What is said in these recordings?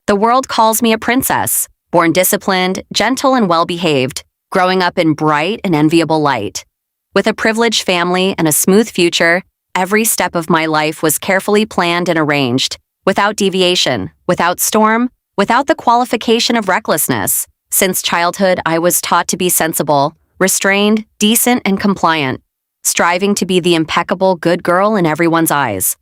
The world calls me a princess, born disciplined, gentle, and well-behaved, growing up in bright and enviable light. With a privileged family and a smooth future, every step of my life was carefully planned and arranged, without deviation, without storm, without the qualification of recklessness. Since childhood, I was taught to be sensible, restrained, decent, and compliant, striving to be the impeccable good girl in everyone's eyes.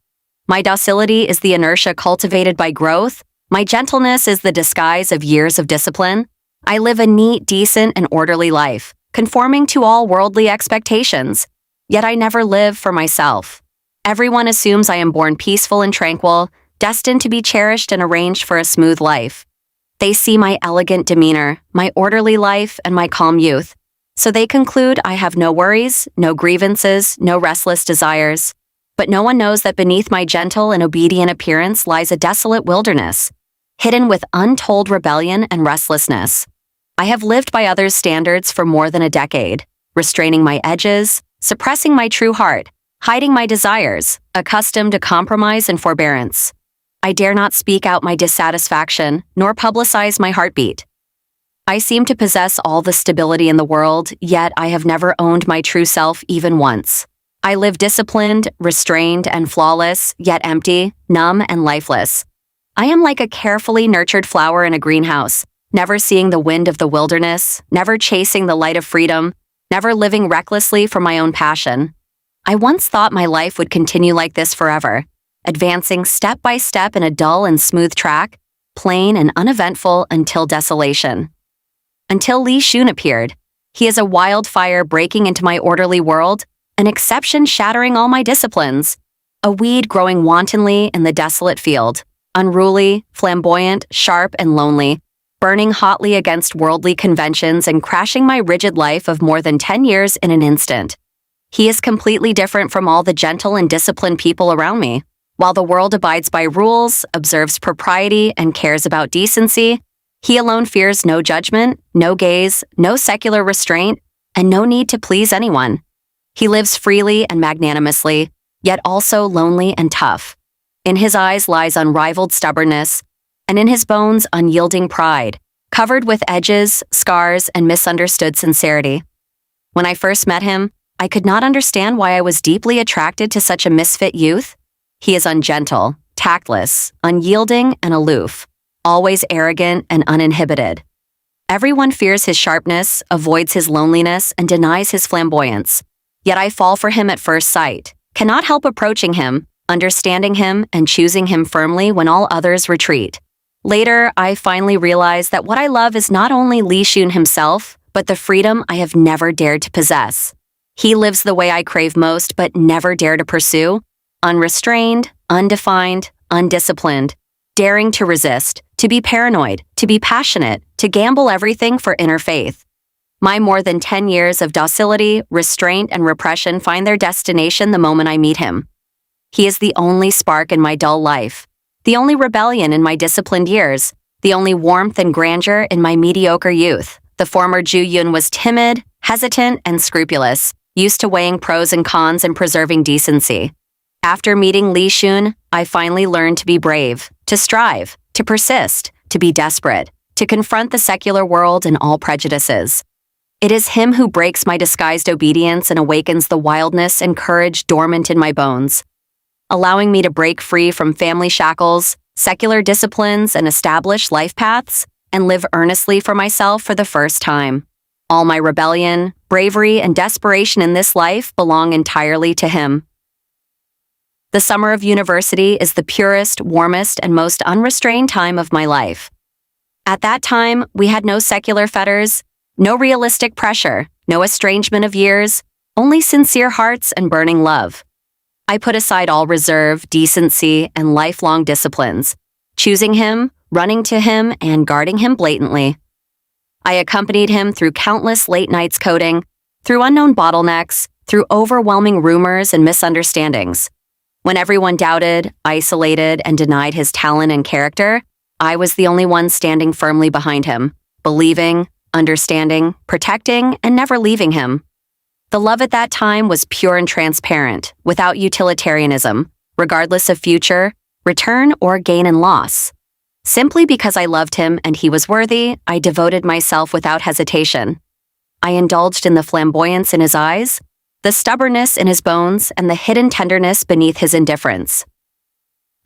My docility is the inertia cultivated by growth. My gentleness is the disguise of years of discipline. I live a neat, decent, and orderly life, conforming to all worldly expectations. Yet I never live for myself. Everyone assumes I am born peaceful and tranquil, destined to be cherished and arranged for a smooth life. They see my elegant demeanor, my orderly life, and my calm youth. So they conclude I have no worries, no grievances, no restless desires. But no one knows that beneath my gentle and obedient appearance lies a desolate wilderness, hidden with untold rebellion and restlessness. I have lived by others' standards for more than a decade, restraining my edges, suppressing my true heart, hiding my desires, accustomed to compromise and forbearance. I dare not speak out my dissatisfaction, nor publicize my heartbeat. I seem to possess all the stability in the world, yet I have never owned my true self even once. I live disciplined, restrained, and flawless, yet empty, numb, and lifeless. I am like a carefully nurtured flower in a greenhouse, never seeing the wind of the wilderness, never chasing the light of freedom, never living recklessly for my own passion. I once thought my life would continue like this forever, advancing step by step in a dull and smooth track, plain and uneventful until desolation. Until Li Shun appeared. He is a wildfire breaking into my orderly world, an exception shattering all my disciplines, a weed growing wantonly in the desolate field, unruly, flamboyant, sharp, and lonely, burning hotly against worldly conventions and crashing my rigid life of more than 10 years in an instant. He is completely different from all the gentle and disciplined people around me. While the world abides by rules, observes propriety, and cares about decency, he alone fears no judgment, no gaze, no secular restraint, and no need to please anyone. He lives freely and magnanimously, yet also lonely and tough. In his eyes lies unrivaled stubbornness, and in his bones unyielding pride, covered with edges, scars, and misunderstood sincerity. When I first met him, I could not understand why I was deeply attracted to such a misfit youth. He is ungentle, tactless, unyielding, and aloof, always arrogant and uninhibited. Everyone fears his sharpness, avoids his loneliness, and denies his flamboyance. Yet I fall for him at first sight, cannot help approaching him, understanding him, and choosing him firmly when all others retreat. Later, I finally realized that what I love is not only Li Shun himself, but the freedom I have never dared to possess. He lives the way I crave most but never dare to pursue, unrestrained, undefined, undisciplined, daring to resist, to be paranoid, to be passionate, to gamble everything for inner faith. My more than 10 years of docility, restraint, and repression find their destination the moment I meet him. He is the only spark in my dull life, the only rebellion in my disciplined years, the only warmth and grandeur in my mediocre youth. The former Ju Yun was timid, hesitant, and scrupulous, used to weighing pros and cons and preserving decency. After meeting Li Shun, I finally learned to be brave, to strive, to persist, to be desperate, to confront the secular world and all prejudices. It is him who breaks my disguised obedience and awakens the wildness and courage dormant in my bones, allowing me to break free from family shackles, secular disciplines, and established life paths, and live earnestly for myself for the first time. All my rebellion, bravery, and desperation in this life belong entirely to him. The summer of university is the purest, warmest, and most unrestrained time of my life. At that time, we had no secular fetters, no realistic pressure, no estrangement of years, only sincere hearts and burning love. I put aside all reserve, decency, and lifelong disciplines, choosing him, running to him, and guarding him blatantly. I accompanied him through countless late nights coding, through unknown bottlenecks, through overwhelming rumors and misunderstandings. When everyone doubted, isolated, and denied his talent and character, I was the only one standing firmly behind him, believing, understanding, protecting, and never leaving him. The love at that time was pure and transparent, without utilitarianism, regardless of future, return, or gain and loss. Simply because I loved him and he was worthy, I devoted myself without hesitation. I indulged in the flamboyance in his eyes, the stubbornness in his bones, and the hidden tenderness beneath his indifference.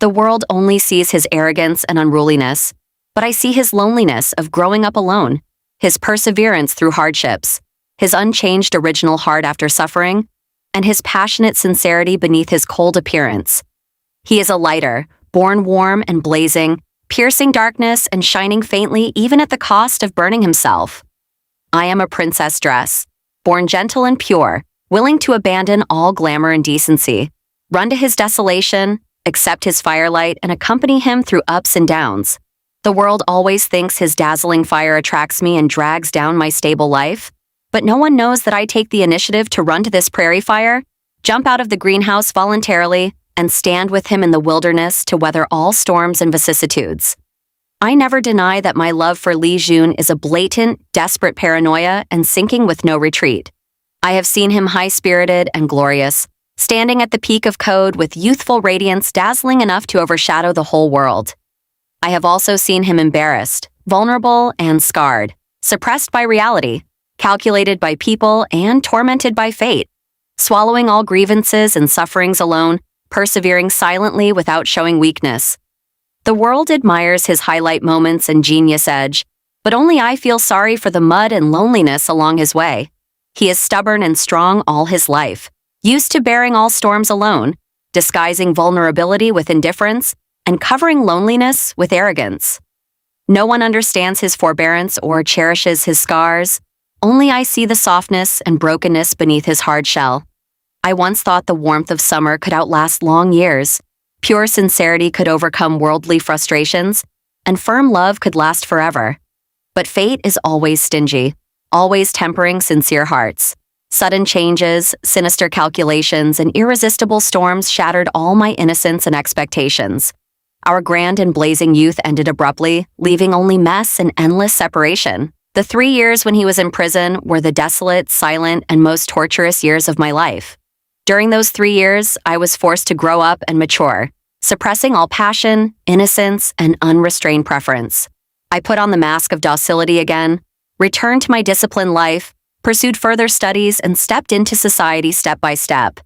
The world only sees his arrogance and unruliness, but I see his loneliness of growing up alone, his perseverance through hardships, his unchanged original heart after suffering, and his passionate sincerity beneath his cold appearance. He is a lighter, born warm and blazing, piercing darkness and shining faintly even at the cost of burning himself. I am a princess dress, born gentle and pure, willing to abandon all glamour and decency, run to his desolation, accept his firelight, and accompany him through ups and downs. The world always thinks his dazzling fire attracts me and drags down my stable life, but no one knows that I take the initiative to run to this prairie fire, jump out of the greenhouse voluntarily, and stand with him in the wilderness to weather all storms and vicissitudes. I never deny that my love for Li Jun is a blatant, desperate paranoia and sinking with no retreat. I have seen him high-spirited and glorious, standing at the peak of code with youthful radiance dazzling enough to overshadow the whole world. I have also seen him embarrassed, vulnerable, and scarred, suppressed by reality, calculated by people, and tormented by fate, swallowing all grievances and sufferings alone, persevering silently without showing weakness. The world admires his highlight moments and genius edge, but only I feel sorry for the mud and loneliness along his way. He is stubborn and strong all his life, used to bearing all storms alone, disguising vulnerability with indifference, and covering loneliness with arrogance. No one understands his forbearance or cherishes his scars. Only I see the softness and brokenness beneath his hard shell. I once thought the warmth of summer could outlast long years, pure sincerity could overcome worldly frustrations, and firm love could last forever. But fate is always stingy, always tempering sincere hearts. Sudden changes, sinister calculations, and irresistible storms shattered all my innocence and expectations. Our grand and blazing youth ended abruptly, leaving only mess and endless separation. The 3 years when he was in prison were the desolate, silent, and most torturous years of my life. During those 3 years, I was forced to grow up and mature, suppressing all passion, innocence, and unrestrained preference. I put on the mask of docility again, returned to my disciplined life, pursued further studies, and stepped into society step by step.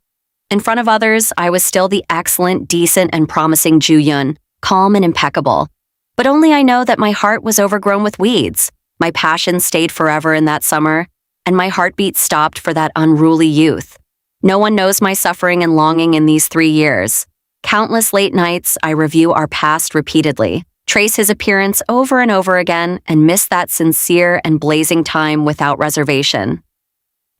In front of others, I was still the excellent, decent, and promising Ju Yun, calm and impeccable. But only I know that my heart was overgrown with weeds. My passion stayed forever in that summer, and my heartbeat stopped for that unruly youth. No one knows my suffering and longing in these 3 years. Countless late nights, I review our past repeatedly, trace his appearance over and over again, and miss that sincere and blazing time without reservation.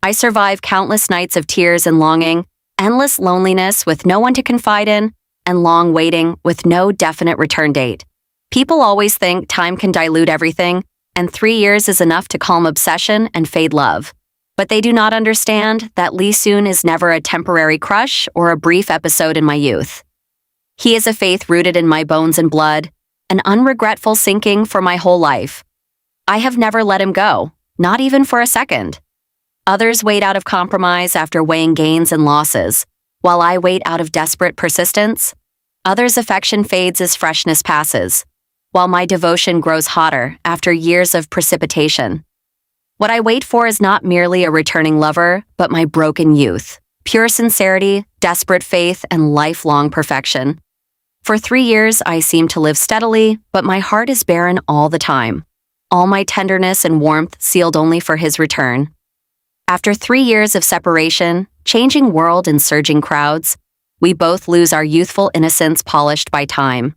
I survive countless nights of tears and longing, endless loneliness with no one to confide in, and long waiting with no definite return date. People always think time can dilute everything, and 3 years is enough to calm obsession and fade love. But they do not understand that Li Jun is never a temporary crush or a brief episode in my youth. He is a faith rooted in my bones and blood, an unregretful sinking for my whole life. I have never let him go, not even for a second. Others wait out of compromise after weighing gains and losses, while I wait out of desperate persistence. Others' affection fades as freshness passes, while my devotion grows hotter after years of precipitation. What I wait for is not merely a returning lover, but my broken youth, pure sincerity, desperate faith, and lifelong perfection. For 3 years, I seem to live steadily, but my heart is barren all the time. All my tenderness and warmth sealed only for his return. After 3 years of separation, changing world and surging crowds, we both lose our youthful innocence polished by time.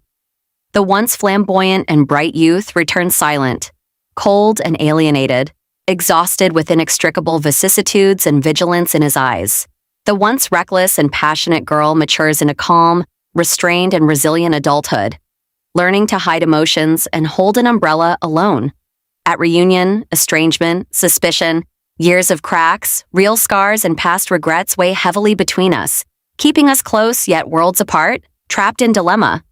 The once flamboyant and bright youth returns silent, cold and alienated, exhausted with inextricable vicissitudes and vigilance in his eyes. The once reckless and passionate girl matures in a calm, restrained and resilient adulthood, learning to hide emotions and hold an umbrella alone. At reunion, estrangement, suspicion, years of cracks, real scars, and past regrets weigh heavily between us, keeping us close yet worlds apart, trapped in dilemma.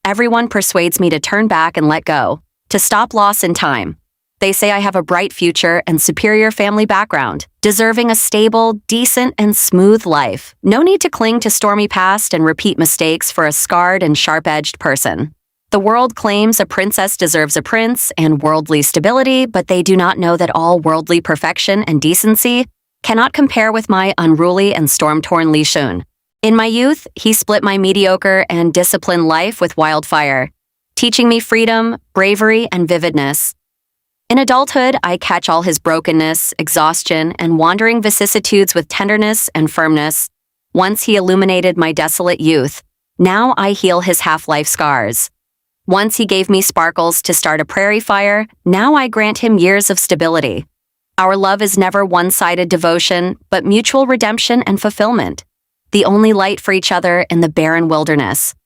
Everyone persuades me to turn back and let go, to stop loss in time. They say I have a bright future and superior family background, deserving a stable, decent, and smooth life. No need to cling to stormy past and repeat mistakes for a scarred and sharp-edged person. The world claims a princess deserves a prince and worldly stability, but they do not know that all worldly perfection and decency cannot compare with my unruly and storm-torn Li Shun. In my youth, he split my mediocre and disciplined life with wildfire, teaching me freedom, bravery, and vividness. In adulthood, I catch all his brokenness, exhaustion, and wandering vicissitudes with tenderness and firmness. Once he illuminated my desolate youth, now I heal his half-life scars. Once he gave me sparkles to start a prairie fire, now I grant him years of stability. Our love is never one-sided devotion, but mutual redemption and fulfillment, the only light for each other in the barren wilderness.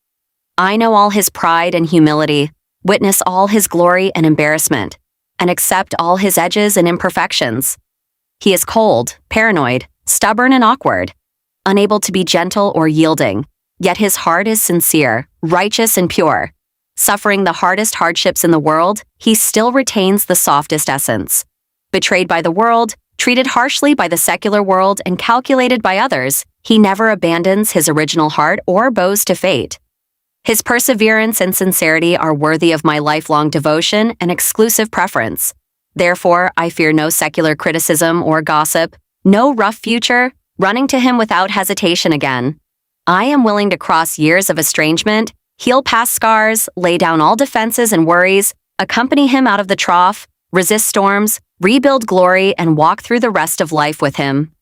I know all his pride and humility, witness all his glory and embarrassment, and accept all his edges and imperfections. He is cold, paranoid, stubborn, and awkward, unable to be gentle or yielding, yet his heart is sincere, righteous, and pure. Suffering the hardest hardships in the world, he still retains the softest essence. Betrayed by the world, treated harshly by the secular world, and calculated by others, he never abandons his original heart or bows to fate. His perseverance and sincerity are worthy of my lifelong devotion and exclusive preference. Therefore, I fear no secular criticism or gossip, no rough future, running to him without hesitation again. I am willing to cross years of estrangement, heal past scars, lay down all defenses and worries, accompany him out of the trough, resist storms, rebuild glory, and walk through the rest of life with him.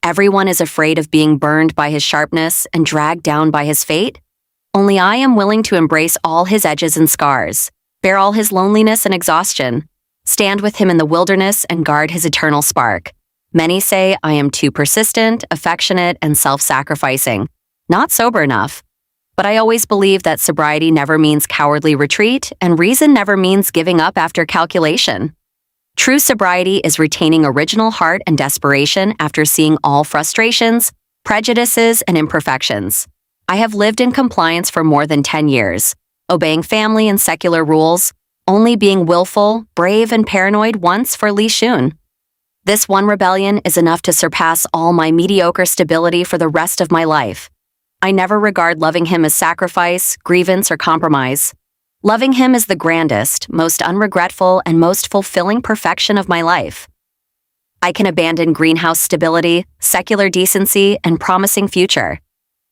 Everyone is afraid of being burned by his sharpness and dragged down by his fate. Only I am willing to embrace all his edges and scars, bear all his loneliness and exhaustion, stand with him in the wilderness and guard his eternal spark. Many say I am too persistent, affectionate, and self-sacrificing, not sober enough. But I always believe that sobriety never means cowardly retreat, and reason never means giving up after calculation. True sobriety is retaining original heart and desperation after seeing all frustrations, prejudices, and imperfections. I have lived in compliance for more than 10 years, obeying family and secular rules, only being willful, brave, and paranoid once for Li Shun. This one rebellion is enough to surpass all my mediocre stability for the rest of my life. I never regard loving him as sacrifice, grievance, or compromise. Loving him is the grandest, most unregretful, and most fulfilling perfection of my life. I can abandon greenhouse stability, secular decency, and promising future.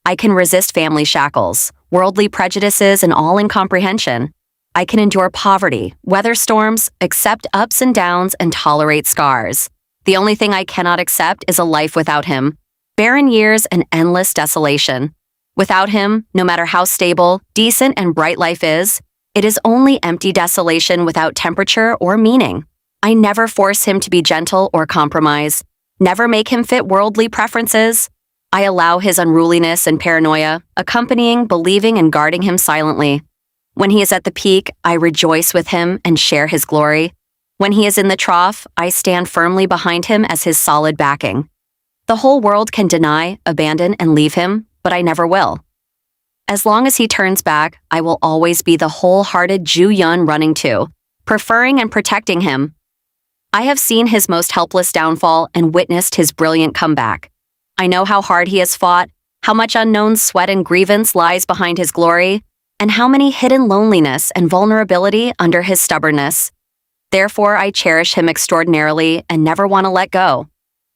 I can resist family shackles, worldly prejudices, and all incomprehension. I can endure poverty, weather storms, accept ups and downs, and tolerate scars. The only thing I cannot accept is a life without him, barren years and endless desolation. Without him, no matter how stable, decent, and bright life is, it is only empty desolation without temperature or meaning. I never force him to be gentle or compromise, never make him fit worldly preferences. I allow his unruliness and paranoia, accompanying, believing, and guarding him silently. When he is at the peak, I rejoice with him and share his glory. When he is in the trough, I stand firmly behind him as his solid backing. The whole world can deny, abandon, and leave him, but I never will. As long as he turns back, I will always be the wholehearted Ju Yun running to, preferring and protecting him. I have seen his most helpless downfall and witnessed his brilliant comeback. I know how hard he has fought, how much unknown sweat and grievance lies behind his glory, and how many hidden loneliness and vulnerability under his stubbornness. Therefore, I cherish him extraordinarily and never want to let go.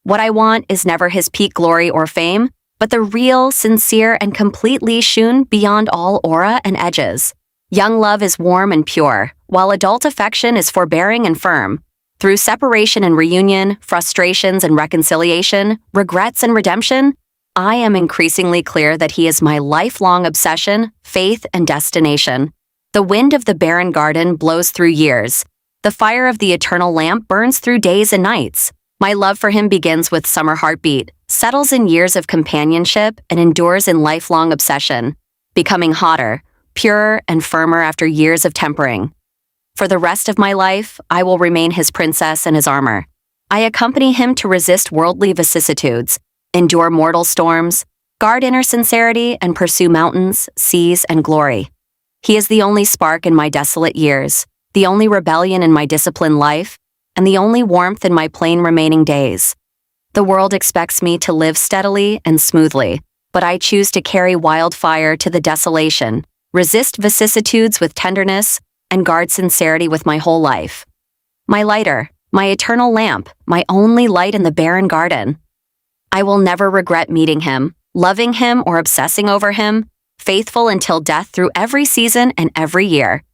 What I want is never his peak glory or fame, but the real, sincere, and complete Li Shun beyond all aura and edges. Young love is warm and pure, while adult affection is forbearing and firm. Through separation and reunion, frustrations and reconciliation, regrets and redemption, I am increasingly clear that he is my lifelong obsession, faith, and destination. The wind of the barren garden blows through years. The fire of the eternal lamp burns through days and nights. My love for him begins with summer heartbeat, settles in years of companionship, and endures in lifelong obsession, becoming hotter, purer, and firmer after years of tempering. For the rest of my life, I will remain his princess and his armor. I accompany him to resist worldly vicissitudes, endure mortal storms, guard inner sincerity, and pursue mountains, seas, and glory. He is the only spark in my desolate years, the only rebellion in my disciplined life, and the only warmth in my plain remaining days. The world expects me to live steadily and smoothly, but I choose to carry wildfire to the desolation, resist vicissitudes with tenderness, and guard sincerity with my whole life. My lighter, my eternal lamp, my only light in the barren garden. I will never regret meeting him, loving him or obsessing over him, faithful until death through every season and every year.